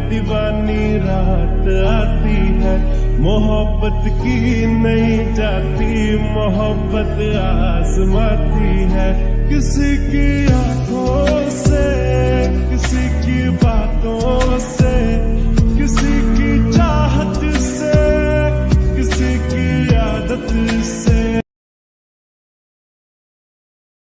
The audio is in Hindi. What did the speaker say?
दीवानी रात आती है, मोहब्बत की नहीं जाती, मोहब्बत आजमाती है। किसी की आंखों से, किसी की बातों से